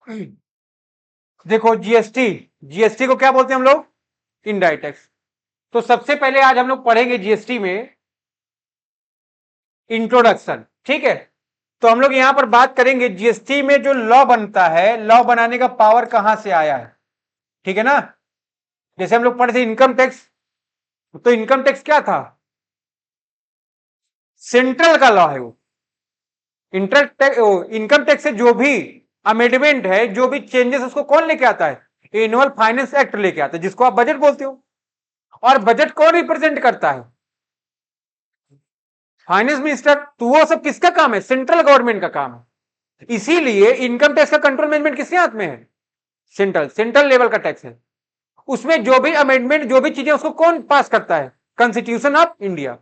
देखो GST, GST को क्या बोलते हैं हम लोग? Indirect tax. तो सबसे पहले आज हम लोग पढ़ेंगे जीएसटी में इंट्रोडक्शन, ठीक है। तो हम लोग यहां पर बात करेंगे जीएसटी में जो लॉ बनता है, लॉ बनाने का पावर कहां से आया है, ठीक है ना। जैसे हम लोग पढ़े थे इनकम टैक्स, तो इनकम टैक्स क्या था? सेंट्रल का लॉ है वो। इनकम टैक्स से जो भी अमेंडमेंट है, जो भी चेंजेस, उसको कौन लेके आता है? एनुअल फाइनेंस एक्ट लेके आता है, जिसको आप बजट बोलते हो। और बजट कौन रिप्रेजेंट करता है? Finance minister. तो वो सब किसका काम है? सेंट्रल गवर्नमेंट का काम है। इसीलिए इनकम टैक्स का कंट्रोल मैनेजमेंट किसके हाथ में है? सेंट्रल लेवल का टैक्स है। उसमें जो भी अमेंडमेंट, जो भी चीजें, उसको कौन पास करता है? कॉन्स्टिट्यूशन ऑफ इंडिया,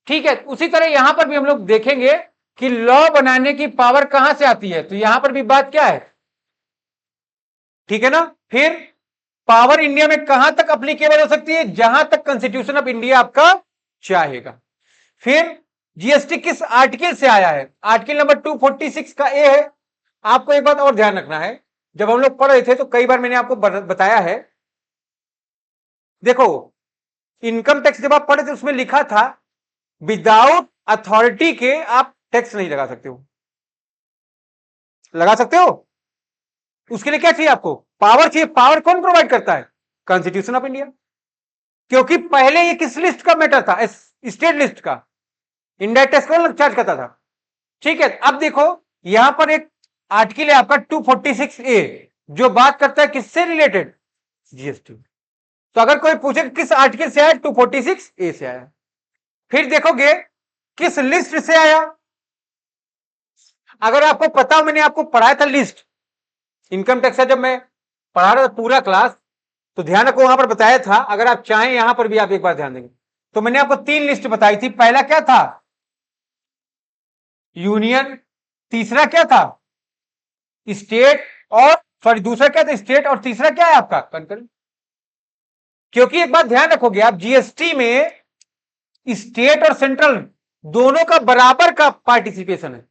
ठीक है। उसी तरह यहां पर भी हम लोग देखेंगे कि लॉ बनाने की पावर कहां से आती है। तो यहां पर भी बात क्या है, ठीक है ना। फिर पावर इंडिया में कहां तक अप्लीकेबल हो सकती है? जहां तक कॉन्स्टिट्यूशन ऑफ इंडिया आपका चाहेगा। फिर जीएसटी किस आर्टिकल से आया है? आर्टिकल नंबर 246 का ए है। आपको एक बात और ध्यान रखना है, जब हम लोग पढ़ रहे थे तो कई बार मैंने आपको बताया है। देखो, इनकम टैक्स जब आप पढ़े थे उसमें लिखा था विदाउट अथॉरिटी के आप टैक्स नहीं लगा सकते हो। लगा सकते हो, उसके लिए क्या चाहिए आपको? पावर चाहिए। पावर कौन प्रोवाइड करता है? Constitution of India. क्योंकि पहले ये किस लिस्ट का मैटर था? स्टेट लिस्ट का। इंडायरेक्ट टैक्स कौन चार्ज करता था? ठीक है। अब देखो, यहां पर एक आर्टिकल है आपका 246A, जो बात करता है किससे रिलेटेड? जीएसटी। तो अगर कोई पूछे किस आर्टिकल से आया, 246A से आया। फिर देखोगे किस लिस्ट से आया। अगर आपको पता हो, मैंने आपको पढ़ाया था लिस्ट इनकम टैक्स का, जब मैं पढ़ा रहा था पूरा क्लास, तो ध्यान रखो, वहां पर बताया था। अगर आप चाहें यहां पर भी आप एक बार ध्यान देंगे, तो मैंने आपको 3 लिस्ट बताई थी। पहला क्या था? यूनियन। तीसरा क्या था? स्टेट। और सॉरी, दूसरा क्या था? स्टेट। और तीसरा क्या है आपका? कंकरेंट। क्योंकि एक बात ध्यान रखोगे आप, जीएसटी में स्टेट और सेंट्रल दोनों का बराबर का पार्टिसिपेशन है,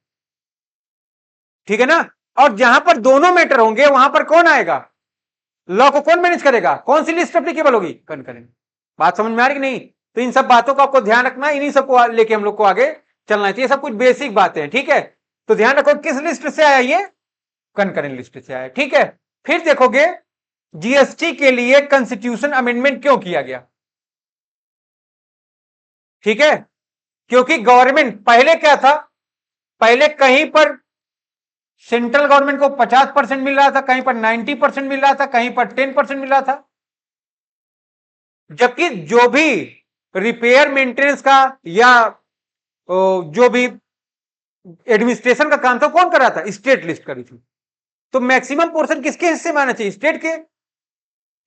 ठीक है ना। और जहां पर दोनों मैटर होंगे वहां पर कौन आएगा? लॉ को कौन मैनेज करेगा? कौन सी लिस्ट एप्लीकेबल होगी? कंकरेंट। बात समझ में आ रही कि नहीं? तो इन सब बातों को आपको ध्यान रखना है, इन्हीं सबको लेके हम लोग को आगे चलना चाहिए। सब कुछ बेसिक बातें हैं, ठीक है। तो ध्यान रखो किस लिस्ट से आया ये? कंकरेंट लिस्ट से आया, ठीक है। फिर देखोगे जीएसटी के लिए कॉन्स्टिट्यूशन अमेंडमेंट क्यों किया गया, ठीक है। क्योंकि गवर्नमेंट पहले क्या था, पहले कहीं पर सेंट्रल गवर्नमेंट को 50% मिल रहा था, कहीं पर 90% मिल रहा था, कहीं पर 10% मिल रहा था। जबकि जो भी रिपेयर मेंटेनेंस का या जो भी एडमिनिस्ट्रेशन का काम था, कौन कर रहा था? स्टेट लिस्ट करी थी। तो मैक्सिमम पोर्शन किसके हिस्से में आना चाहिए? स्टेट के,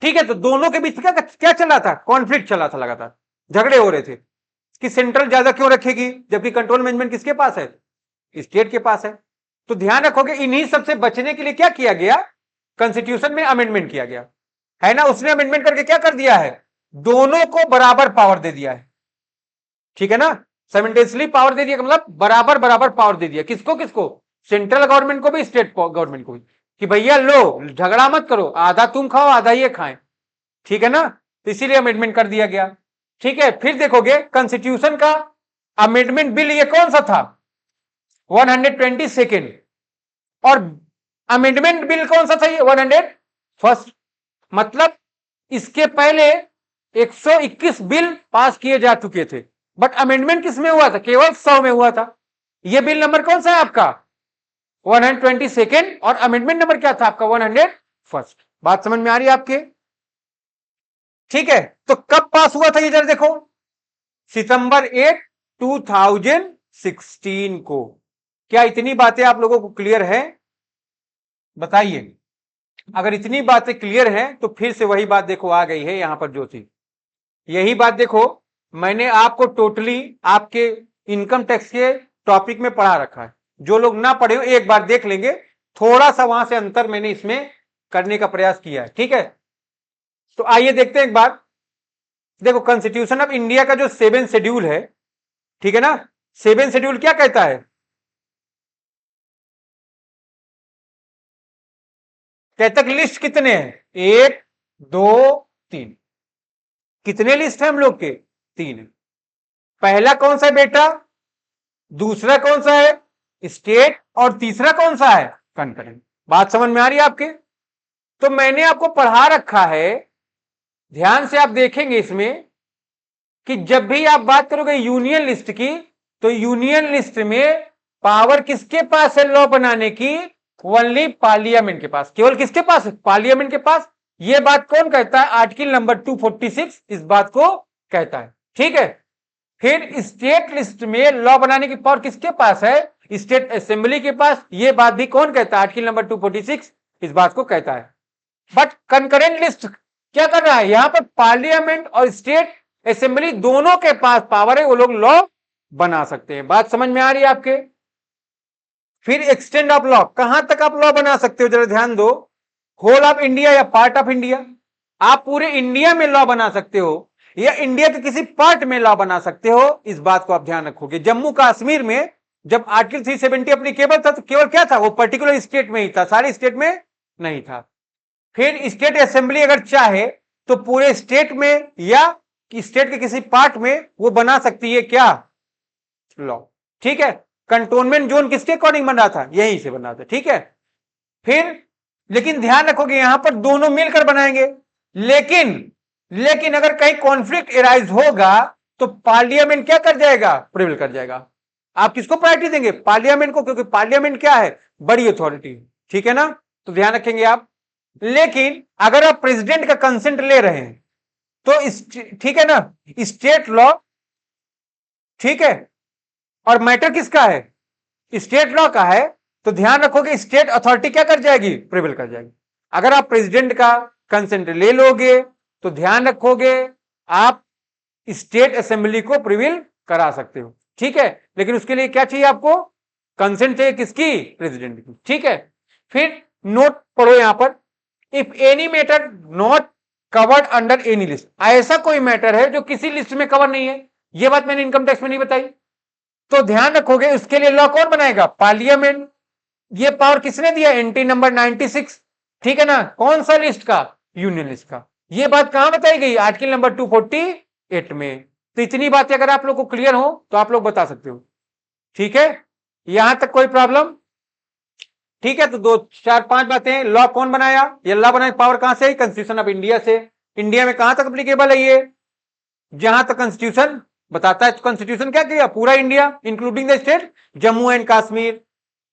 ठीक है। तो दोनों के बीच क्या क्या चल रहा था? कॉन्फ्लिक्ट चल रहा था, लगातार झगड़े हो रहे थे कि सेंट्रल ज्यादा क्यों रखेगी, जबकि कंट्रोल मैनेजमेंट किसके पास है? स्टेट के पास है। तो ध्यान रखोगे इन्हीं सबसे बचने के लिए क्या किया गया? कॉन्स्टिट्यूशन में अमेंडमेंट किया गया, है ना। उसने अमेंडमेंट करके क्या कर दिया है? दोनों को बराबर पावर दे दिया है, ठीक है ना। साइमल्टेनियसली पावर दे दिया, मतलब बराबर बराबर पावर दे दिया। किसको किसको? सेंट्रल गवर्नमेंट को भी, स्टेट गवर्नमेंट को भी, कि भैया लो, झगड़ा मत करो, आधा तुम खाओ आधा ये खाएं, ठीक है ना। तो इसीलिए अमेंडमेंट कर दिया गया, ठीक है। फिर देखोगे कॉन्स्टिट्यूशन का अमेंडमेंट बिल ये कौन सा था? 122 और अमेंडमेंट बिल कौन सा था? ये 101। मतलब इसके पहले 121 बिल पास किए जा चुके थे, बट अमेंडमेंट किस में हुआ था? केवल 100 में हुआ था। यह बिल नंबर कौन सा है आपका? 122। और अमेंडमेंट नंबर क्या था आपका? 101। बात समझ में आ रही है आपके? ठीक है। तो कब पास हुआ था ये जरा देखो, सितंबर 2016 को। क्या इतनी बातें आप लोगों को क्लियर है? बताइए। अगर इतनी बातें क्लियर हैं तो फिर से वही बात देखो आ गई है यहां पर जो थी, यही बात देखो। मैंने आपको टोटली आपके इनकम टैक्स के टॉपिक में पढ़ा रखा है। जो लोग ना पढ़े हो एक बार देख लेंगे, थोड़ा सा वहां से अंतर मैंने इसमें करने का प्रयास किया है, ठीक है। तो आइए देखते हैं एक बार। देखो, कॉन्स्टिट्यूशन ऑफ इंडिया का जो 7 शेड्यूल है, ठीक है ना। 7 शेड्यूल क्या कहता है? कहता कि लिस्ट कितने हैं, 1 2 3। कितने लिस्ट है हम लोग के, 3 है। पहला कौन सा है बेटा, दूसरा कौन सा है स्टेट, और तीसरा कौन सा है कंकरेंट। बात समझ में आ रही है आपके। तो मैंने आपको पढ़ा रखा है, ध्यान से आप देखेंगे इसमें कि जब भी आप बात करोगे यूनियन लिस्ट की, तो यूनियन लिस्ट में पावर किसके पास है लॉ बनाने की, ओनली पार्लियामेंट के पास। केवल किसके पास, पार्लियामेंट के पास। यह बात कौन कहता है, आर्टिकल नंबर 246 इस बात को कहता है। ठीक है। फिर स्टेट लिस्ट में लॉ बनाने की पावर किसके पास है, स्टेट असेंबली के पास। यह बात भी कौन कहता है, आर्टिकल नंबर 246 इस बात को कहता है। बट कंकरेंट लिस्ट क्या कर रहा है, यहां पर पार्लियामेंट और स्टेट असेंबली दोनों के पास पावर है, वो लोग लॉ बना सकते हैं। बात समझ में आ रही है आपके। फिर एक्सटेंड ऑफ लॉ, कहां तक आप लॉ बना सकते हो, जरा ध्यान दो। होल ऑफ इंडिया या पार्ट ऑफ इंडिया, आप पूरे इंडिया में लॉ बना सकते हो या इंडिया के किसी पार्ट में लॉ बना सकते हो। इस बात को आप ध्यान रखोगे। जम्मू कश्मीर में जब आर्टिकल 370 एप्लीकेबल था, तो केवल क्या था, वो पर्टिकुलर स्टेट में ही था, सारी स्टेट में नहीं था। फिर स्टेट असेंबली अगर चाहे तो पूरे स्टेट में या स्टेट के किसी पार्ट में वो बना सकती है क्या, लॉ। ठीक है। कंटोनमेंट जोन किसके अकॉर्डिंग बन रहा था, यहीं से बन रहा था। ठीक है। फिर लेकिन ध्यान रखोगे यहां पर दोनों मिलकर बनाएंगे, लेकिन लेकिन अगर कहीं कॉन्फ्लिक्ट एराइज होगा तो पार्लियामेंट क्या कर जाएगा, प्रिवेल कर जाएगा। आप किसको प्रायोरिटी देंगे, पार्लियामेंट को, क्योंकि पार्लियामेंट क्या है, बड़ी अथॉरिटी। ठीक है ना, तो ध्यान रखेंगे आप। लेकिन अगर आप प्रेसिडेंट का कंसेंट ले रहे हैं तो ठीक है ना, स्टेट लॉ, ठीक है, और मैटर किसका है, स्टेट लॉ का है, तो ध्यान रखोगे स्टेट अथॉरिटी क्या कर जाएगी, प्रिवेल कर जाएगी। अगर आप प्रेसिडेंट का कंसेंट ले लोगे तो ध्यान रखोगे आप स्टेट असेंबली को प्रिवेल करा सकते हो। ठीक है। लेकिन उसके लिए क्या चाहिए आपको, कंसेंट चाहिए किसकी, प्रेसिडेंट की। ठीक है। फिर नोट पढ़ो यहां पर, if any matter not covered under any list, ऐसा कोई मैटर है जो किसी लिस्ट में कवर नहीं है, यह बात मैंने इनकम टैक्स में नहीं बताई, तो ध्यान रखोगे उसके लिए लॉ कौन बनाएगा, पार्लियामेंट। ये पावर किसने दिया, एंटी नंबर 96। ठीक है ना, कौन सा लिस्ट का, यूनियन लिस्ट का। ये बात कहां बताई गई, आर्टिकल नंबर 248 में। तो इतनी बातें अगर आप लोग को क्लियर हो तो आप लोग बता सकते हो। ठीक है, यहां तक कोई प्रॉब्लम। ठीक है, तो 2 4 5 बातें। लॉ कौन बनाया, ये लॉ बनाने की पावर कहां से, कॉन्स्टिट्यूशन ऑफ इंडिया से। इंडिया में कहां तक अप्लीकेबल है ये, जहां तक कॉन्स्टिट्यूशन बताता है। तो कॉन्स्टिट्यूशन क्या किया, पूरा India including the state Jammu and Kashmir.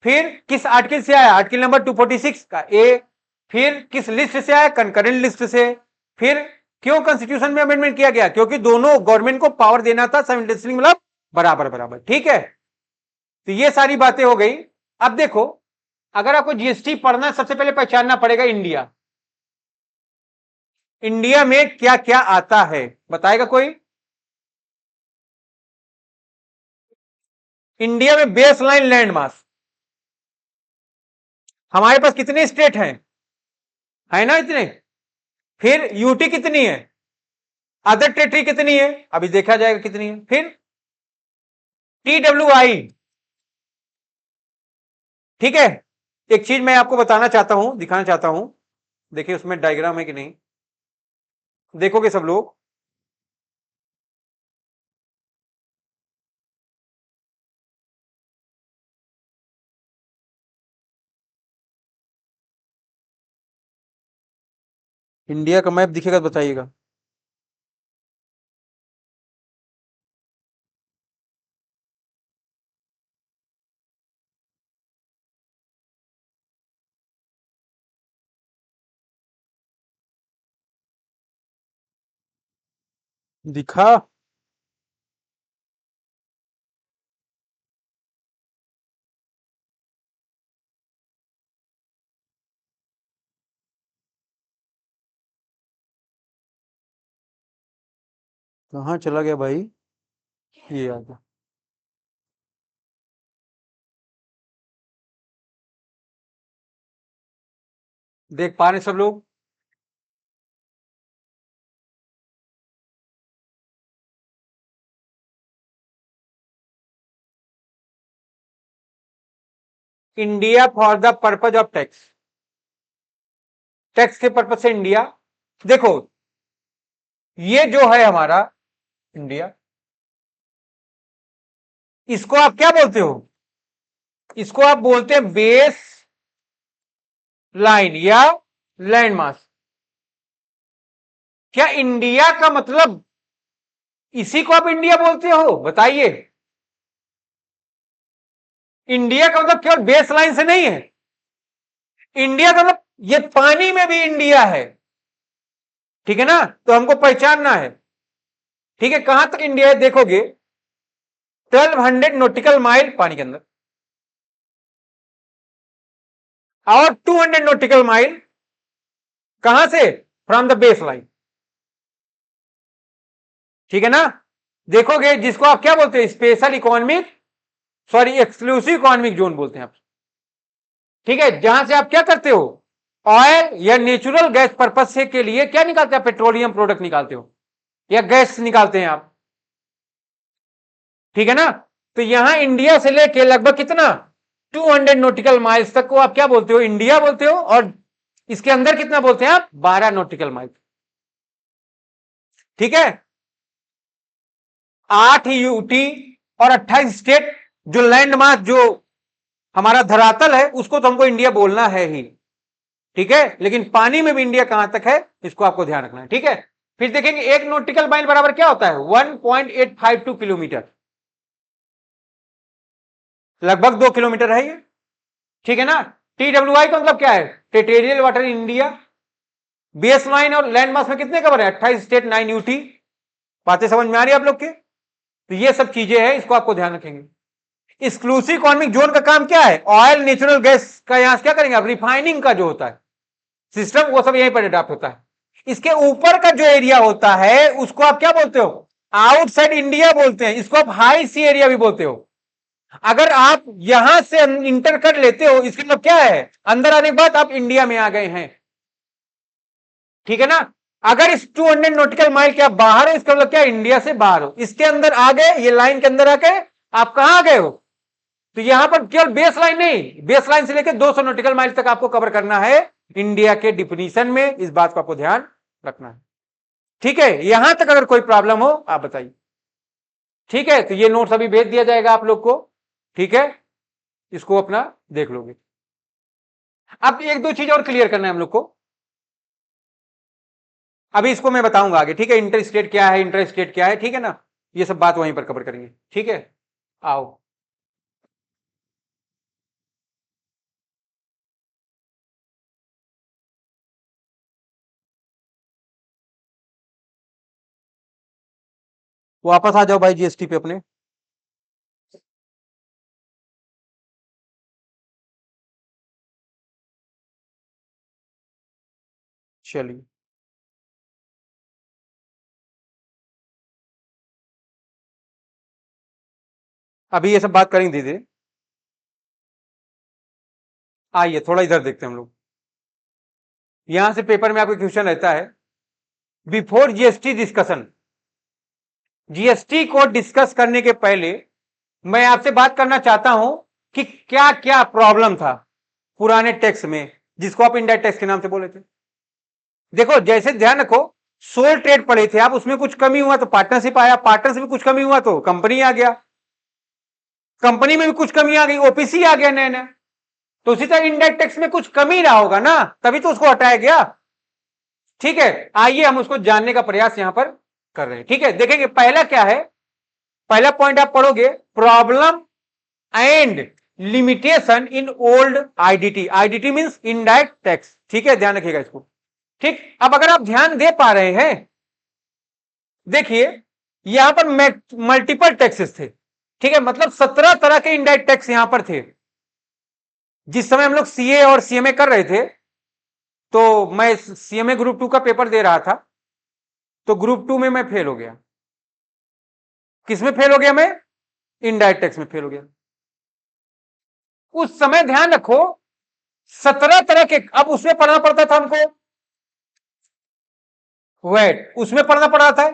फिर किस आर्टिकल से आया, आर्टिकल नंबर 246 का ए। फिर किस लिस्ट से आया, कंकरेंट लिस्ट से। फिर क्यों कॉन्स्टिट्यूशन में अमेंडमेंट किया गया, क्योंकि दोनों गवर्नमेंट को पावर देना था साइमल्टेनियसली, मतलब बराबर बराबर। ठीक है, तो ये सारी बातें हो गई। अब देखो, अगर आपको जीएसटी पढ़ना है, सबसे पहले पहचानना पड़ेगा इंडिया। इंडिया में क्या क्या आता है, बताएगा कोई। इंडिया में बेस लाइन लैंड मास, हमारे पास कितने स्टेट हैं, है ना इतने। फिर यूटी कितनी है, अदर टेरिटरी कितनी है, अभी देखा जाएगा कितनी है। फिर TWI। ठीक है, एक चीज मैं आपको बताना चाहता हूं, दिखाना चाहता हूं। देखिए उसमें डायग्राम है कि नहीं, देखोगे सब लोग। इंडिया का मैप दिखेगा तो बताइएगा। दिखा, कहाँ चला गया भाई, ये आ गया। देख पा रहे सब लोग, India for the purpose of tax. Tax के पर्पज से इंडिया, देखो ये जो है हमारा इंडिया, इसको आप क्या बोलते हो? इसको आप बोलते हैं बेस लाइन या लैंड मास। क्या इंडिया का मतलब इसी को आप इंडिया बोलते हो? बताइए। इंडिया का मतलब केवल बेस लाइन से नहीं है, इंडिया का मतलब ये पानी में भी इंडिया है, ठीक है ना? तो हमको पहचानना है, ठीक है? कहां तक इंडिया है देखोगे, 1200 नॉटिकल माइल पानी के अंदर, और 200 नॉटिकल माइल कहां से? फ्रॉम द बेस लाइन, ठीक है ना? देखोगे जिसको आप क्या बोलते हैं, special economic, sorry exclusive economic zone बोलते हैं आप, ठीक है? जहां से आप क्या करते हो, ऑयल या नेचुरल गैस पर्पज से के लिए क्या निकालते हैं, पेट्रोलियम प्रोडक्ट निकालते हो या गैस निकालते हैं आप, ठीक है ना? तो यहां इंडिया से लेके लगभग कितना, 200 नॉटिकल माइल्स तक को आप क्या बोलते हो, इंडिया बोलते हो, और इसके अंदर कितना बोलते हैं आप, 12 नॉटिकल माइल, ठीक है? 8 यूटी और 28 स्टेट, जो लैंड मास, जो हमारा धरातल है, उसको तो हमको इंडिया बोलना है ही, ठीक है? लेकिन पानी में भी इंडिया कहां तक है, इसको आपको ध्यान रखना है, ठीक है? फिर देखेंगे एक नॉटिकल माइल बराबर क्या होता है, 1.852 किलोमीटर, लगभग 2 किलोमीटर है ये, ठीक है ना? TWI का मतलब क्या है, territorial water India. Base line और लैंड मास में कितने कवर है, 28 स्टेट, 9 यूटी। बातें समझ में आ रही है आप लोग के? तो ये सब चीजें हैं, इसको आपको ध्यान रखेंगे। एक्सक्लूसिव इकोनॉमिक जोन का काम क्या है, ऑयल नेचुरल गैस का यहां क्या करेंगे आप, रिफाइनिंग का जो होता है सिस्टम, वो सब यहीं पर अडॉप्ट होता है। इसके ऊपर का जो एरिया होता है उसको आप क्या बोलते हो, आउटसाइड इंडिया बोलते हैं, इसको आप हाई सी एरिया भी बोलते हो। अगर आप यहां से इंटर कर लेते हो, इसका मतलब क्या है, अंदर आने के बाद आप इंडिया में आ गए हैं, ठीक है ना? अगर इस 200 नॉटिकल माइल के आप बाहर हो, इसका मतलब क्या, इंडिया से बाहर हो, इसके अंदर आ गए, ये लाइन के अंदर आके आप कहां आ गए हो? तो यहां पर केवल बेस लाइन नहीं, बेस लाइन से लेकर 200 नॉटिकल माइल तक आपको कवर करना है इंडिया के डिफिनीशन में, इस बात को आपको ध्यान रखना है, ठीक है? यहां तक अगर कोई प्रॉब्लम हो आप बताइए, ठीक है? तो ये नोट्स अभी भेज दिया जाएगा आप लोग को, ठीक है? इसको अपना देख लोगे। अब एक दो चीज और क्लियर करना है हम लोग को, अभी इसको मैं बताऊंगा आगे, ठीक है? इंटर स्टेट क्या है, इंटर स्टेट क्या है, ठीक है ना? ये सब बात वहीं पर कवर करेंगे, ठीक है? आओ, वापस आ जाओ भाई जीएसटी पे अपने। चलिए, अभी ये सब बात करेंगे धीरे धीरे। आइए थोड़ा इधर देखते हैं हम लोग। यहां से पेपर में आपका क्वेश्चन रहता है, बिफोर जीएसटी डिस्कशन, जीएसटी को डिस्कस करने के पहले मैं आपसे बात करना चाहता हूं कि क्या क्या प्रॉब्लम था पुराने टैक्स में, जिसको आप इंडायरेक्ट टैक्स के नाम से बोले थे। देखो, जैसे ध्यान रखो, सोल ट्रेड पड़े थे आप, उसमें कुछ कमी हुआ तो पार्टनरशिप आया, पार्टनरशिप में कुछ कमी हुआ तो कंपनी आ गया, कंपनी में भी कुछ कमी आ गई, ओपीसी आ गया नया नया। तो उसी तरह इंडायरेक्ट टैक्स में कुछ कमी रहा होगा ना, तभी तो उसको हटाया गया, ठीक है? आइए हम उसको जानने का प्रयास यहां पर कर रहे हैं, ठीक है? देखेंगे पहला क्या है, पहला पॉइंट आप पढ़ोगे, problem and limitation in old IDT. IDT means indirect tax, ठीक है? ध्यान रखिएगा इसको, ठीक? अब अगर आप ध्यान दे पा रहे हैं, देखिए यहां पर मल्टीपल टैक्सेस थे, ठीक है? मतलब 17 तरह के इनडायरेक्ट टैक्स यहां पर थे। जिस समय हम लोग सीए और सीएमए कर रहे थे, तो मैं सीएमए ग्रुप 2 का पेपर दे रहा था, तो ग्रुप 2 में मैं फेल हो गया। किसमें फेल हो गया मैं? इनडायरेक्ट टैक्स में फेल हो गया। उस समय ध्यान रखो, 17 तरह के, अब उसमें पढ़ना पड़ता था हमको वेट, उसमें पढ़ना पड़ रहा था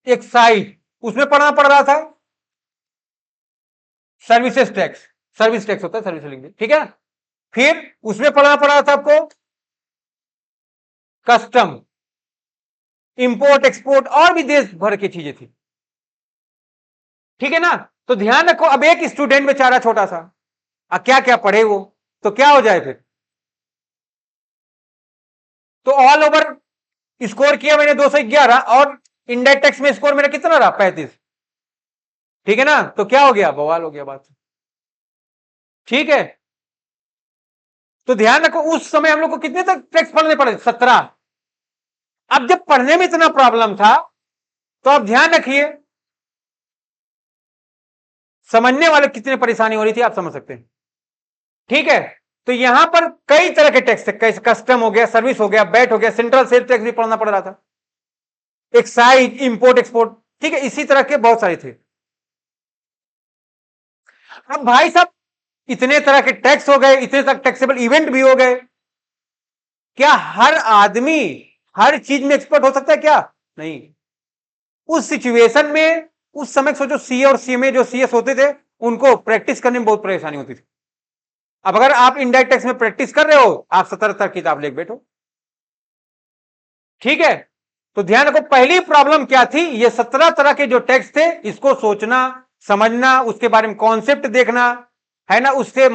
एक्साइज, उसमें पढ़ना पड़ रहा था सर्विसेज टैक्स, सर्विस टैक्स होता है, सर्विस लिंक, ठीक है? फिर उसमें पढ़ना पड़ रहा था आपको कस्टम, इंपोर्ट एक्सपोर्ट और भी देश भर की चीजें थी। ठीक है ना। तो ध्यान रखो, अब एक स्टूडेंट बेचारा छोटा सा, क्या क्या पढ़े वो, तो क्या हो जाए फिर, तो ऑल ओवर स्कोर किया मैंने 211 और इंडायरेक्ट टैक्स में स्कोर मेरा कितना रहा 35। ठीक है ना, तो क्या हो गया, बवाल हो गया बात। ठीक है, तो ध्यान रखो उस समय हम लोग को कितने तक टैक्स पढ़ने पड़े, 17। अब जब पढ़ने में इतना प्रॉब्लम था तो अब ध्यान रखिए समझने वाले कितनी परेशानी हो रही थी आप समझ सकते हैं। ठीक है, तो यहां पर कई तरह के टैक्स थे, कस्टम हो गया, सर्विस हो गया, बैट हो गया, सेंट्रल सेल टैक्स भी पढ़ना पड़ रहा था, एक्साइज, इंपोर्ट एक्सपोर्ट। ठीक है, इसी तरह के बहुत सारे थे। अब भाई साहब इतने तरह के टैक्स हो गए, इतने तक टैक्सेबल इवेंट भी हो गए, क्या हर आदमी हर चीज में एक्सपर्ट हो सकता है क्या, नहीं। उस सिचुएशन में उस समय सोचो सीए और सीएमए जो सीएस होते थे उनको प्रैक्टिस करने में बहुत परेशानी होती थी। अब अगर आप इंडायरेक्ट टैक्स में प्रैक्टिस कर रहे हो, आप 17 किताब लेके बैठो। ठीक है, तो ध्यान रखो पहली प्रॉब्लम क्या थी, ये 17 तरह के जो टैक्स थे इसको सोचना, समझना, उसके बारे में कॉन्सेप्ट देखना, है ना, उससे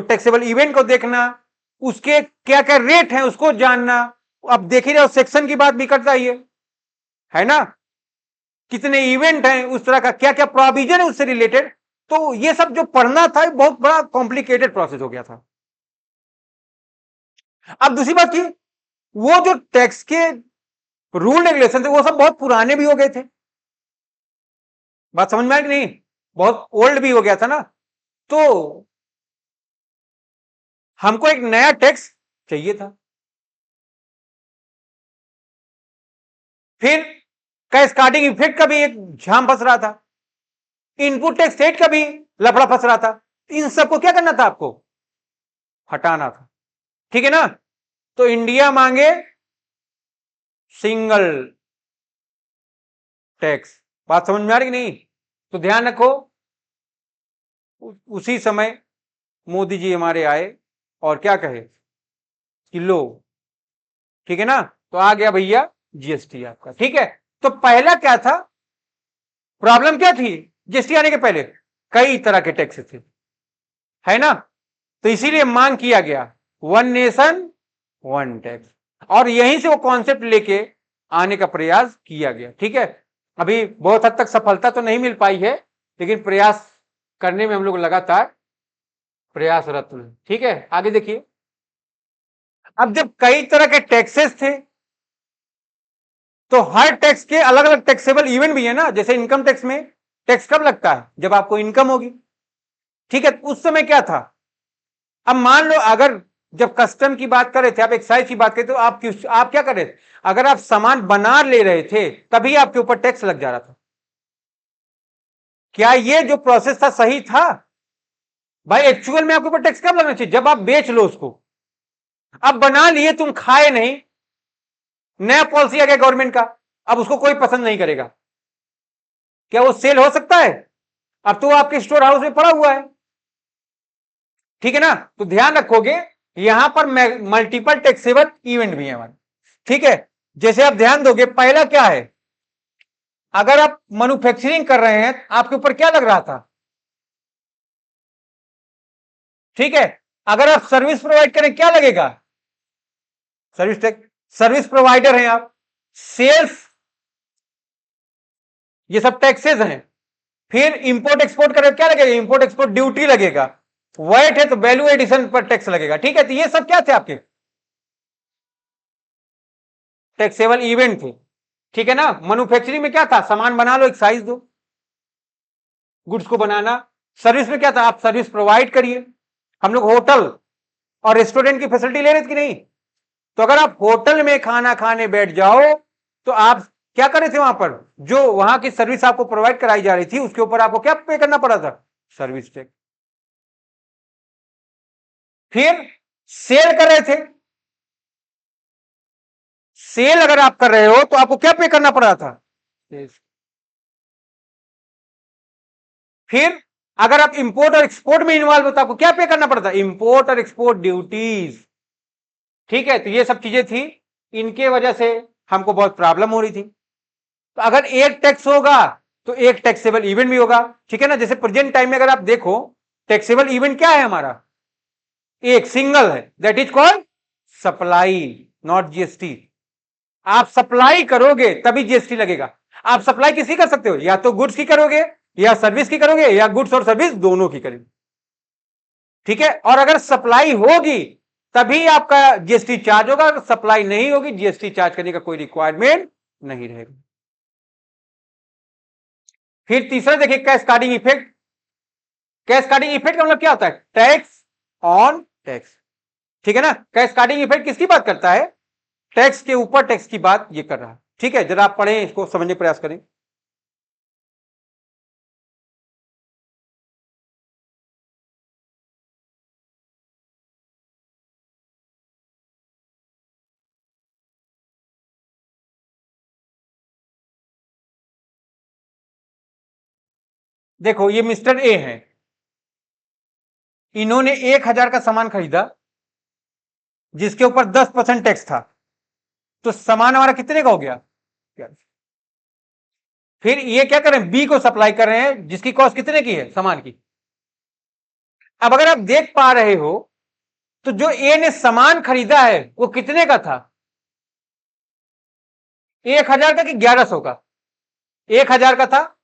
टैक्सेबल इवेंट को देखना, उसके क्या क्या रेट है उसको जानना। अब देख ही रहे हो सेक्शन की बात भी करता है ना, कितने इवेंट हैं, उस तरह का क्या क्या प्रोविजन है उससे रिलेटेड। तो ये सब जो पढ़ना था बहुत बड़ा कॉम्प्लिकेटेड प्रोसेस हो गया था। अब दूसरी बात की, वो जो टैक्स के रूल रेगुलेशन थे वो सब बहुत पुराने भी हो गए थे। बात समझ में आई कि नहीं, बहुत ओल्ड भी हो गया था ना, तो हमको एक नया टैक्स चाहिए था। फिर कैस्केडिंग इफेक्ट का भी एक झाम फंस रहा था, इनपुट टैक्स रेट का भी लफड़ा फंस रहा था। इन सबको क्या करना था, आपको हटाना था। ठीक है ना, तो इंडिया मांगे सिंगल टैक्स। बात समझ में आ रही कि नहीं, तो ध्यान रखो उसी समय मोदी जी हमारे आए और क्या कहे कि लो, ठीक है ना, तो आ गया भैया जीएसटी आपका। ठीक है, तो पहला क्या था, प्रॉब्लम क्या थी, जीएसटी आने के पहले कई तरह के टैक्स थे, है ना, तो इसीलिए मांग किया गया वन नेशन वन टैक्स, और यहीं से वो कॉन्सेप्ट लेके आने का प्रयास किया गया। ठीक है, अभी बहुत हद तक सफलता तो नहीं मिल पाई है, लेकिन प्रयास करने में हम लोग लगातार प्रयासरत हैं। ठीक है, आगे देखिए, अब जब कई तरह के टैक्सेस थे तो हर टैक्स के अलग अलग टैक्सेबल इवेंट भी है ना, जैसे इनकम टैक्स में टैक्स कब लगता है, जब आपको इनकम होगी। ठीक है, उस समय क्या था, अब मान लो अगर जब कस्टम की बात कर रहे थे, आप एक्साइज की बात कर तो आप क्या कर रहे थे, अगर आप सामान बना ले रहे थे तभी आपके ऊपर टैक्स लग जा रहा था। क्या ये जो प्रोसेस था सही था, भाई एक्चुअल में आपके ऊपर टैक्स कब लगना चाहिए, जब आप बेच लो उसको। अब बना लिए तुम, खाए नहीं, नया पॉलिसी आ गया गवर्नमेंट का, अब उसको कोई पसंद नहीं करेगा, क्या वो सेल हो सकता है, अब तो आपके स्टोर हाउस में पड़ा हुआ है। ठीक है ना, तो ध्यान रखोगे यहां पर मल्टीपल टैक्सेबल इवेंट भी है हमारे। ठीक है, जैसे आप ध्यान दोगे पहला क्या है, अगर आप मैन्युफैक्चरिंग कर रहे हैं आपके ऊपर क्या लग रहा था, ठीक है, अगर आप सर्विस प्रोवाइड करें क्या लगेगा, सर्विस टैक्स, सर्विस प्रोवाइडर हैं आप, सेल्स, ये सब टैक्सेस हैं। फिर इंपोर्ट एक्सपोर्ट करें क्या लगेगा, इंपोर्ट एक्सपोर्ट ड्यूटी लगेगा, वैट है तो वैल्यू एडिशन पर टैक्स लगेगा। ठीक है, तो ये सब क्या थे आपके टैक्सेबल इवेंट थे। ठीक है ना, मैन्युफैक्चरिंग में क्या था, सामान बना लो, एक्साइज दो, गुड्स को बनाना। सर्विस में क्या था, आप सर्विस प्रोवाइड करिए। हम लोग होटल और रेस्टोरेंट की फैसिलिटी ले रहे थे कि नहीं, तो अगर आप होटल में खाना खाने बैठ जाओ तो आप क्या कर रहे थे, वहां पर जो वहां की सर्विस आपको प्रोवाइड कराई जा रही थी उसके ऊपर आपको क्या पे करना पड़ा था, सर्विस टैक्स। फिर सेल कर रहे थे, सेल अगर आप कर रहे हो तो आपको क्या पे करना पड़ रहा था, फिर अगर आप इंपोर्ट और एक्सपोर्ट में इन्वॉल्व हो तो आपको क्या पे करना पड़ता, इंपोर्ट और एक्सपोर्ट ड्यूटीज। ठीक है, तो ये सब चीजें थी इनके वजह से हमको बहुत प्रॉब्लम हो रही थी। तो अगर एक टैक्स होगा तो एक टैक्सेबल इवेंट भी होगा, ठीक है ना। जैसे प्रेजेंट टाइम में अगर आप देखो, टैक्सेबल इवेंट क्या है हमारा, एक सिंगल है, that is called supply, not GST. आप सप्लाई करोगे तभी जीएसटी लगेगा। आप सप्लाई किसकी कर सकते हो, या तो गुड्स की करोगे या सर्विस की करोगे, या गुड्स और सर्विस दोनों की करोगे, ठीक है। और अगर सप्लाई होगी तभी आपका जीएसटी चार्ज होगा, अगर सप्लाई नहीं होगी जीएसटी चार्ज करने का कोई रिक्वायरमेंट नहीं रहेगा। फिर तीसरा देखिए, कैस्केडिंग इफेक्ट। कैस्केडिंग इफेक्ट का मतलब क्या होता है, टैक्स ऑन टैक्स, ठीक है ना। कैस्केडिंग इफेक्ट किसकी बात करता है, टैक्स के ऊपर टैक्स की बात ये कर रहा है, ठीक है। जरा आप पढ़ें, इसको समझने का प्रयास करें। देखो ये मिस्टर ए है, इन्होंने 1000 का सामान खरीदा जिसके ऊपर 10% टैक्स था, तो सामान हमारा कितने का हो गया। फिर ये क्या करें, बी को सप्लाई कर रहे हैं जिसकी कॉस्ट कितने की है सामान की। अब अगर आप देख पा रहे हो तो जो ए ने सामान खरीदा है वो कितने का था, 1000 का कि 1100 का, 1000 का था,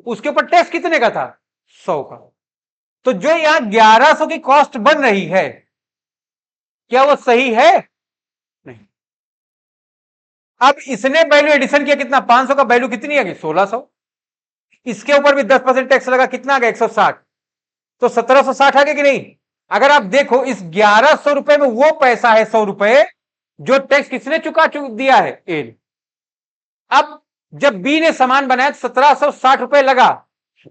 उसके ऊपर टैक्स कितने का था, 100 का। तो जो यहां 1100 की कॉस्ट बन रही है, क्या वो सही है, नहीं। अब इसने वैल्यू एडिशन किया कितना, 500 का वैल्यू कितनी आ गई, 1600। इसके ऊपर भी 10% टैक्स लगा, कितना आ गया, 160, तो 1760 आ गया कि नहीं। अगर आप देखो इस 1100 रुपए में वो पैसा है 100 रुपए जो टैक्स किसने चुका दिया है, ए ने। अब जब बी ने सामान बनाया 1760 रुपए लगा,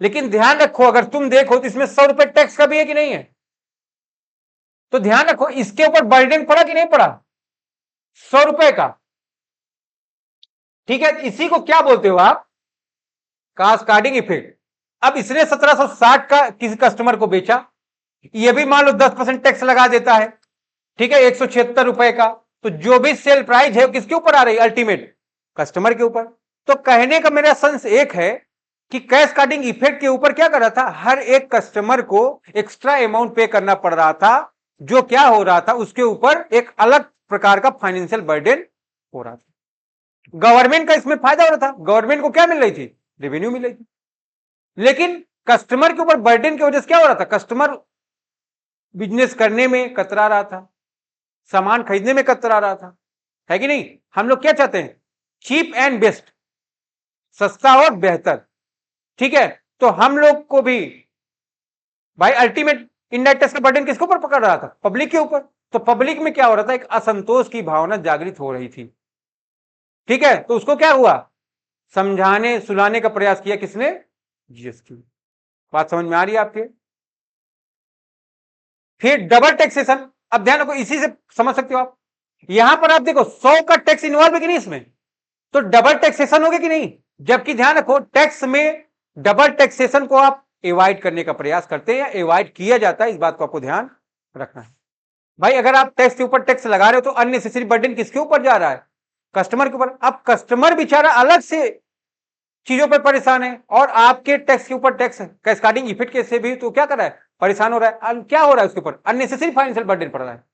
लेकिन ध्यान रखो अगर तुम देखो तो इसमें 100 रुपए टैक्स का भी है कि नहीं है। तो ध्यान रखो इसके ऊपर बर्डन पड़ा कि नहीं पड़ा, 100 रुपए का, ठीक है। इसी को क्या बोलते हो आप, कास्केडिंग इफेक्ट। अब इसने 1760 का किसी कस्टमर को बेचा, ये भी मान लो 10% टैक्स लगा देता है, ठीक है, 176 रुपए का। तो जो भी सेल प्राइस है किसके ऊपर आ रही है, अल्टीमेट कस्टमर के ऊपर। तो कहने का मेरा सेंस एक है कि कैस्केडिंग इफेक्ट के ऊपर क्या कर रहा था, हर एक कस्टमर को एक्स्ट्रा अमाउंट पे करना पड़ रहा था, जो क्या हो रहा था उसके ऊपर एक अलग प्रकार का फाइनेंशियल बर्डन हो रहा था। गवर्नमेंट का इसमें फायदा हो रहा था, गवर्नमेंट को क्या मिल रही थी, रेवेन्यू मिल रही थी। लेकिन कस्टमर के ऊपर बर्डन की वजह से क्या हो रहा था, कस्टमर बिजनेस करने में कतरा रहा था, सामान खरीदने में कतरा रहा था, है कि नहीं। हम लोग क्या चाहते हैं, चीप एंड बेस्ट, सस्ता और बेहतर, ठीक है। तो हम लोग को भी भाई अल्टीमेट इनडायरेक्ट टैक्स का बर्डन किसके ऊपर पकड़ रहा था, पब्लिक के ऊपर। तो पब्लिक में क्या हो रहा था, एक असंतोष की भावना जागृत हो रही थी, ठीक है। तो उसको क्या हुआ, समझाने सुलाने का प्रयास किया किसने, जीएसटी। बात समझ में आ रही है आपके। फिर डबल टैक्सेशन, अब ध्यान रखो इसी से समझ सकते हो आप। यहां पर आप देखो 100 का टैक्स इन्वॉल्व है कि नहीं इसमें, तो डबल टैक्सेशन हो गया कि नहीं। जबकि ध्यान रखो टैक्स में डबल टैक्सेशन को आप एवॉइड करने का प्रयास करते हैं या एवॉइड किया जाता है, इस बात को आपको ध्यान रखना है। भाई अगर आप टैक्स के ऊपर टैक्स लगा रहे हो तो अननेसेसरी बर्डन किसके ऊपर जा रहा है, कस्टमर के ऊपर। अब कस्टमर बेचारा अलग से चीजों पर परेशान है और आपके टैक्स के ऊपर टैक्स कैस्केडिंग इफेक्ट के से भी तो क्या कर रहा है, परेशान हो रहा है। क्या हो रहा है उसके ऊपर, अननेसेसरी फाइनेंशियल बर्डन पड़ रहा है।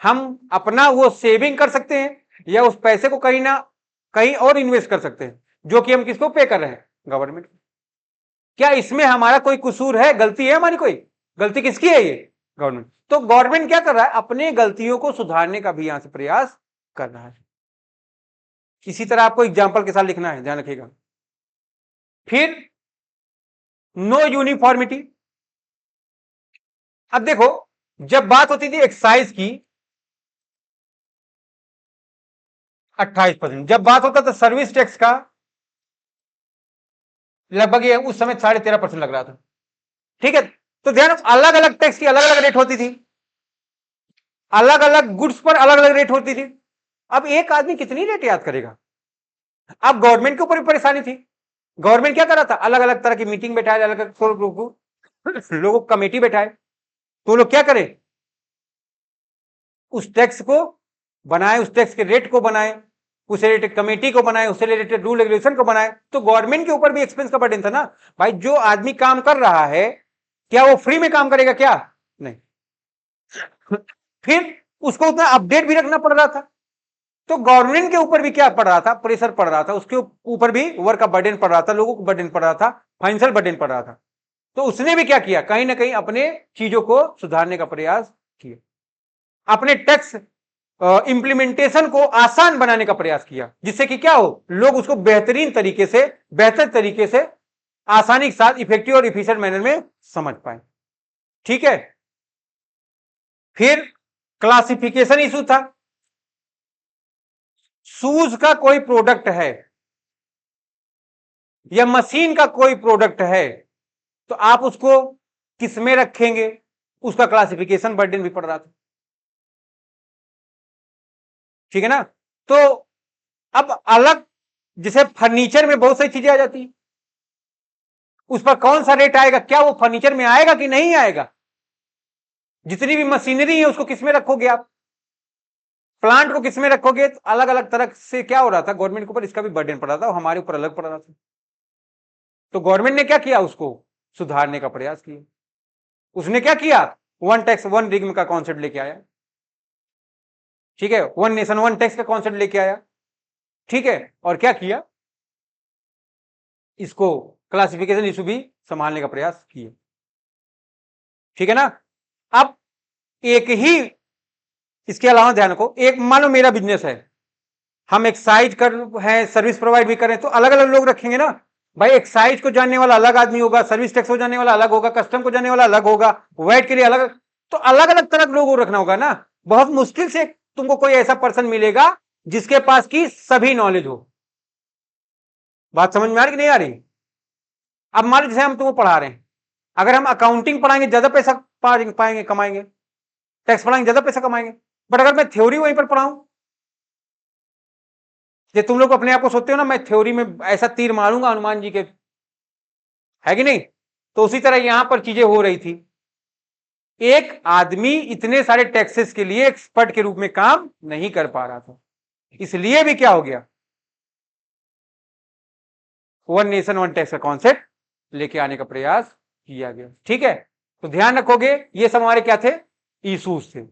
हम अपना वो सेविंग कर सकते हैं या उस पैसे को कहीं ना कहीं और इन्वेस्ट कर सकते हैं, जो कि हम किसको पे कर रहे हैं, गवर्नमेंट। क्या इसमें हमारा कोई कसूर है, गलती है हमारी, कोई गलती किसकी है, ये गवर्नमेंट। तो गवर्नमेंट क्या कर रहा है, अपने गलतियों को सुधारने का भी यहां से प्रयास कर रहा है। इसी तरह आपको एग्जाम्पल के साथ लिखना है, ध्यान रखिएगा। फिर नो यूनिफॉर्मिटी। अब देखो जब बात होती थी एक्साइज की 28%, जब बात होता था सर्विस टैक्स का लगभग ये उस समय 13.5% लग रहा था, ठीक है। तो ध्यान अलग अलग टैक्स की अलग अलग रेट होती थी, अलग अलग गुड्स पर अलग अलग रेट होती थी। अब एक आदमी कितनी रेट याद करेगा। अब गवर्नमेंट के ऊपर भी परेशानी थी, गवर्नमेंट क्या कर रहा था, अलग अलग तरह की मीटिंग बैठाए, अलग अलग लोगों को कमेटी बैठाए, तो लोग क्या करें, उस टैक्स को बनाए, उस टैक्स के रेट को बनाए, उस रिलेटेड कमेटी को बनाए, उससे रिलेटेड रूल रेगुलेशन को बनाए, तो गवर्नमेंट के ऊपर भी एक्सपेंस का बर्डन था ना भाई। जो आदमी काम कर रहा है क्या वो फ्री में काम करेगा? क्या नहीं। फिर उसको उतना अपडेट भी रखना पड़ रहा था, तो गवर्नमेंट के ऊपर भी क्या पड़ रहा था? प्रेशर पड़ रहा था, उसके ऊपर भी वर्क का बर्डन पड़ रहा था, लोगों को बर्डन पड़ रहा था, फाइनेंशियल बर्डन पड़ रहा था। तो उसने भी क्या किया? कहीं ना कहीं अपने चीजों को सुधारने का प्रयास किया, अपने टैक्स इंप्लीमेंटेशन को आसान बनाने का प्रयास किया, जिससे कि क्या हो, लोग उसको बेहतरीन तरीके से, बेहतर तरीके से, आसानी के साथ इफेक्टिव और इफिशिएंट मैनर में समझ पाए। ठीक है। फिर क्लासिफिकेशन इशू था। शूज का कोई प्रोडक्ट है या मशीन का कोई प्रोडक्ट है तो आप उसको किसमें रखेंगे, उसका क्लासिफिकेशन बर्डन भी पड़ रहा था। ठीक है ना। तो अब अलग, जैसे फर्नीचर में बहुत सारी चीजें आ जाती, उस पर कौन सा रेट आएगा? क्या वो फर्नीचर में आएगा कि नहीं आएगा? जितनी भी मशीनरी है उसको किसमें रखोगे आप, प्लांट को किसमें रखोगे? तो अलग अलग तरह से क्या हो रहा था, गवर्नमेंट के ऊपर इसका भी बर्डन पड़ रहा था, हमारे ऊपर अलग पड़ रहा था। तो गवर्नमेंट ने क्या किया? उसको सुधारने का प्रयास किया। उसने क्या किया? वन टैक्स वन रिग्म का कॉन्सेप्ट लेके आया। ठीक है, वन नेशन वन टैक्स का कॉन्सेप्ट लेके आया। ठीक है, और क्या किया? इसको क्लासिफिकेशन इशू भी संभालने का प्रयास किया। ठीक है ना। अब एक ही, इसके अलावा ध्यान रखो, एक मान लो मेरा बिजनेस है, हम एक्साइज कर हैं, सर्विस प्रोवाइड भी करें, तो अलग अलग लोग रखेंगे ना भाई। एक्साइज को जानने वाला अलग आदमी होगा, सर्विस टैक्स को जानने वाला अलग होगा, कस्टम को जानने वाला अलग होगा, वैट के लिए अलग, तो अलग अलग तरह के लोगों को रखना होगा ना। बहुत मुश्किल से तुमको कोई ऐसा पर्सन मिलेगा जिसके पास की सभी नॉलेज हो। बात समझ में आ रही कि नहीं आ रही? अब मान लो जैसे हम तुमको पढ़ा रहे हैं, अगर हम अकाउंटिंग पढ़ाएंगे ज्यादा पैसा पाएंगे, कमाएंगे, टैक्स पढ़ाएंगे ज्यादा पैसा कमाएंगे। बट अगर मैं थ्योरी वहीं पर पढ़ाऊं, ये तुम लोग अपने आप को सोचते हो ना मैं थ्योरी में ऐसा तीर मारूंगा हनुमान जी के, है कि नहीं? तो उसी तरह यहां पर चीजें हो रही थी। एक आदमी इतने सारे टैक्सेस के लिए एक्सपर्ट के रूप में काम नहीं कर पा रहा था, इसलिए भी क्या हो गया, वन नेशन वन टैक्स का कॉन्सेप्ट लेके आने का प्रयास किया गया। ठीक है, तो ध्यान रखोगे ये सब हमारे क्या थे? इशूज थे।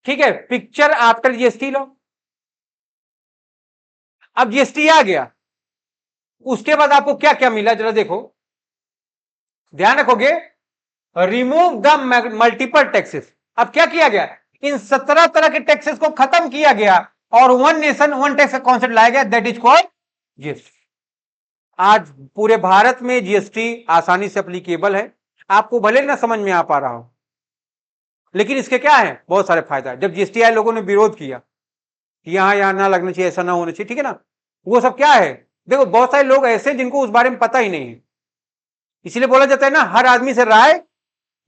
ठीक है, पिक्चर आफ्टर जीएसटी लॉ। अब जीएसटी आ गया, उसके बाद आपको क्या क्या मिला जरा देखो, ध्यान रखोगे, रिमूव द मल्टीपल टैक्सेस। अब क्या किया गया? इन 17 तरह के टैक्सेस को खत्म किया गया और वन नेशन वन टैक्स का कॉन्सेप्ट लाया गया, दैट इज कॉल्ड जीएसटी। आज पूरे भारत में जीएसटी आसानी से एप्लीकेबल है, आपको भले ना समझ में आ पा रहा हो, लेकिन इसके क्या है? बहुत सारे फायदा है। जब जीएसटी आए लोगों ने विरोध किया, यहां ना लगना चाहिए, ऐसा ना होना चाहिए, ठीक है ना, वो सब क्या है? देखो बहुत सारे लोग ऐसे जिनको उस बारे में पता ही नहीं है, इसलिए बोला जाता है ना हर आदमी से राय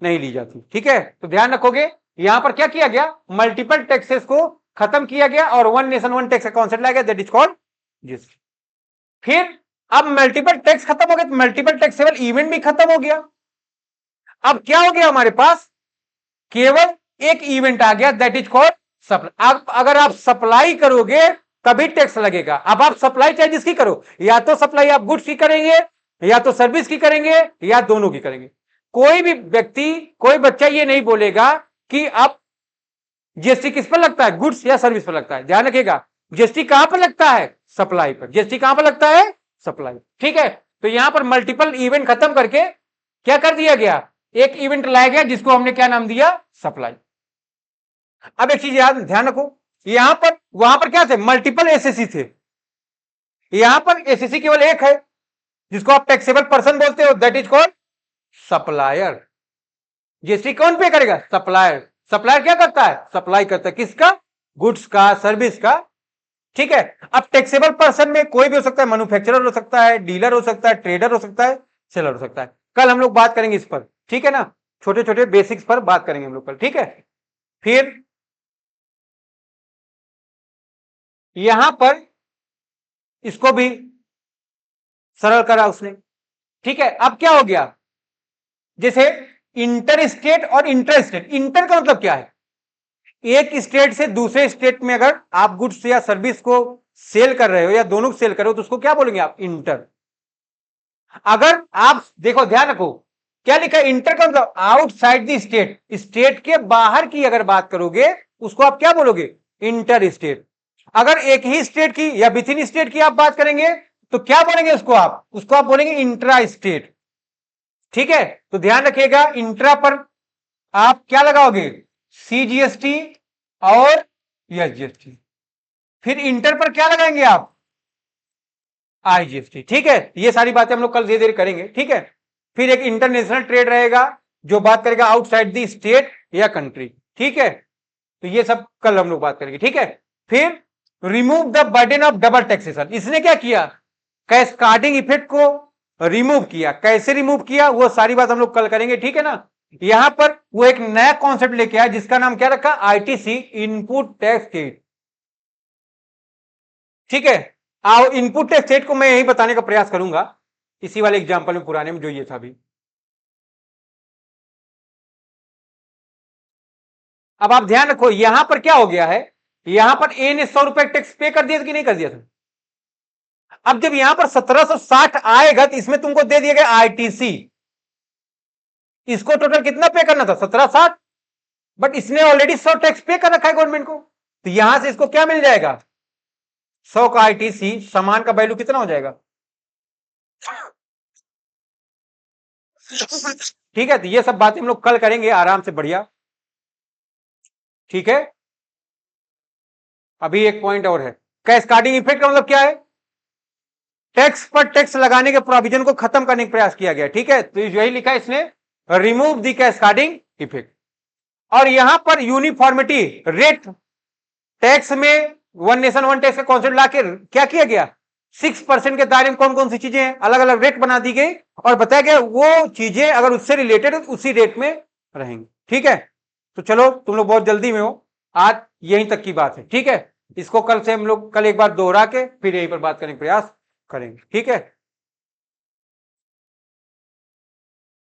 नहीं ली जाती। ठीक है, तो ध्यान रखोगे यहां पर क्या किया गया? मल्टीपल टैक्सेस को खत्म किया गया और वन नेशन वन टैक्स का कॉन्सेप्ट लाया गया, दैट इज कॉल्ड जीएसटी। फिर अब मल्टीपल टैक्स खत्म हो गया तो मल्टीपल टैक्सेबल इवेंट भी खत्म हो गया। अब क्या हो गया हमारे पास? केवल एक इवेंट आ गया, दैट इज कॉल्ड सप्लाई। अब अगर आप सप्लाई करोगे तभी टैक्स लगेगा। अब आप सप्लाई चाहे जिसकी करो, या तो सप्लाई आप गुड्स की करेंगे या तो सर्विस की करेंगे या दोनों की करेंगे। कोई भी व्यक्ति, कोई बच्चा ये नहीं बोलेगा कि अब जीएसटी किस पर लगता है, गुड्स या सर्विस पर लगता है। ध्यान रखिएगा, जीएसटी कहां पर लगता है? सप्लाई पर। जीएसटी कहां पर लगता है? सप्लाई। ठीक है, तो यहां पर मल्टीपल इवेंट खत्म करके क्या कर दिया गया? एक इवेंट लाया गया जिसको हमने क्या नाम दिया? सप्लाई। अब एक चीज याद ध्यान रखो, यहां पर, वहां पर क्या थे? मल्टीपल एसएससी थे, यहां पर एसएससी केवल एक है जिसको आप टैक्सेबल पर्सन बोलते हो, that is called supplier. GST कौन पे करेगा? सप्लायर। सप्लायर क्या करता है? सप्लाई करता है, किसका? गुड्स का, सर्विस का। ठीक है, अब टैक्सेबल पर्सन में कोई भी हो सकता है, मैन्युफैक्चरर हो सकता है, डीलर हो सकता है, ट्रेडर हो सकता है, सेलर हो सकता है। कल हम लोग बात करेंगे इस पर, ठीक है ना, छोटे छोटे बेसिक्स पर बात करेंगे हम लोग कल। ठीक है, फिर यहां पर इसको भी सरल करा उसने। ठीक है, अब क्या हो गया? जैसे इंटर स्टेट और इंटर स्टेट, इंटर का मतलब क्या है? एक स्टेट से दूसरे स्टेट में अगर आप गुड्स या सर्विस को सेल कर रहे हो या दोनों को सेल कर रहे हो तो उसको क्या बोलेंगे आप? इंटर। अगर आप देखो, ध्यान रखो, क्या लिखा है? इंटर का मतलब आउटसाइड द स्टेट, स्टेट के बाहर की अगर बात करोगे उसको आप क्या बोलोगे? Inter state. अगर एक ही स्टेट की या विथ इन स्टेट की आप बात करेंगे तो क्या बोलेंगे उसको आप? उसको आप बोलेंगे इंट्रा स्टेट। ठीक है, तो ध्यान रखिएगा, इंट्रा पर आप क्या लगाओगे? सीजीएसटी और एसजीएसटी। फिर इंटर पर क्या लगाएंगे आप? आईजीएसटी। ठीक है, ये सारी बातें हम लोग कल धीरे धीरे करेंगे। ठीक है, फिर एक इंटरनेशनल ट्रेड रहेगा जो बात करेगा आउटसाइड द स्टेट या कंट्री। ठीक है, तो ये सब कल हम लोग बात करेंगे। ठीक है, फिर remove the burden of double taxation. इसने क्या किया? कैस्काडिंग इफेक्ट को रिमूव किया। कैसे रिमूव किया वो सारी बात हम लोग कल करेंगे। ठीक है ना, यहां पर वो एक नया कॉन्सेप्ट लेके आया जिसका नाम क्या रखा? ITC, input tax credit. ठीक है, आओ इनपुट टैक्स रेट को मैं यही बताने का प्रयास करूंगा इसी वाले एग्जांपल में, पुराने में जो ये था अभी। अब आप ध्यान रखो, यहां पर क्या हो गया है? यहां पर ए ने 100 रुपए टैक्स पे कर दिया था कि नहीं कर दिया था? अब जब यहां पर 1760 आएगा तो इसमें तुमको दे दिया गया आईटीसी। इसको टोटल कितना पे करना था? 1760। बट इसने ऑलरेडी 100 टैक्स पे कर रखा है गवर्नमेंट को, तो यहां से इसको क्या मिल जाएगा? 100 का आईटीसी, सामान का वैल्यू कितना हो जाएगा? ठीक है, तो ये सब बातें हम लोग कल करेंगे आराम से, बढ़िया। ठीक है, अभी एक पॉइंट और है, कैस्काडिंग इफेक्ट का मतलब क्या है? टैक्स पर टैक्स लगाने के प्रोविजन को खत्म करने का प्रयास किया गया। ठीक है, तो यही लिखा है इसने, रिमूव द कैस्काडिंग इफेक्ट। और यहां पर यूनिफॉर्मिटी रेट टैक्स में वन नेशन वन टैक्स का कॉन्सेप्ट लाके क्या किया गया? 6% के दायरे में कौन कौन सी चीजें हैं, अलग अलग रेट बना दी गई और बताया गया वो चीजें अगर उससे रिलेटेड है उसी रेट में रहेंगी। ठीक है, तो चलो तुम लोग बहुत जल्दी में हो, आज यहीं तक की बात है। ठीक है, इसको कल से हम लोग कल एक बार दोहरा के फिर यहीं पर बात करने का प्रयास करेंगे। ठीक है।